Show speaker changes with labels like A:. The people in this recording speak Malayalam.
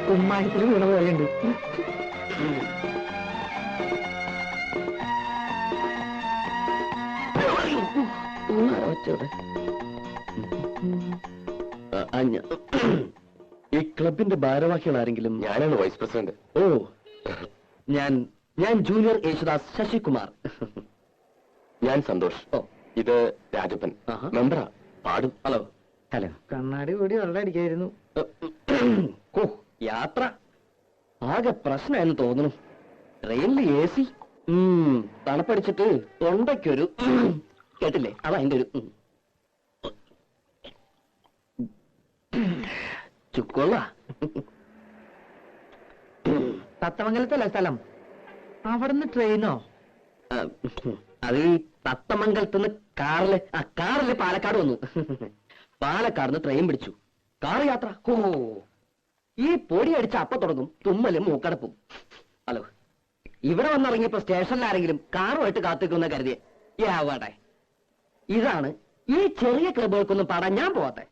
A: കുമ്മായത്തിൽ വീണ പോലെയുണ്ട്.
B: ഈ ക്ലബിന്റെ ഭാരവാഹികൾ ആരെങ്കിലും?
C: ഞാനാണ് വൈസ് പ്രസിഡന്റ്.
B: ഓ, ഞാൻ ജൂനിയർ യേശുദാസ് ശശികുമാർ.
C: ഞാൻ സന്തോഷ്.
B: ഓ,
C: ഇത് രാജപ്പൻ, മെമ്പറാ, പാടും.
B: ഹലോ. ഹലോ.
A: കണ്ണാടി കൂടി വെള്ളം അടിക്കായിരുന്നു.
B: ഓ, യാത്ര ആകെ പ്രശ്നമെന്ന് തോന്നുന്നു. ട്രെയിനിൽ AC, തണുപ്പടിച്ചിട്ട് തൊണ്ടയ്ക്കൊരു കേട്ടില്ലേ, അതാ അതിന്റെ ഒരു ചുക്കൊള്ള.
A: തത്തമംഗലത്തല്ല സ്ഥലം, അവിടുന്ന് ട്രെയിനോ?
B: അത് ഈ തത്തമംഗലത്തുനിന്ന് കാറില് പാലക്കാട് വന്നു. പാലക്കാട് ട്രെയിൻ പിടിച്ചു. കാർ യാത്ര. ഓ, ഈ പൊടി അടിച്ച അപ്പ തുടങ്ങും തുമ്മലും മൂക്കടപ്പും. ഹലോ, ഇവിടെ വന്നിറങ്ങിയപ്പോ സ്റ്റേഷനിൽ ആരെങ്കിലും കാറുമായിട്ട് കാത്തിക്കുന്ന കരുതിയേ. യാവട്ടെ, ഇതാണ് ഈ ചെറിയ ക്ലബുകൾക്കൊന്നും പാടാൻ ഞാൻ പോവാത്തെ.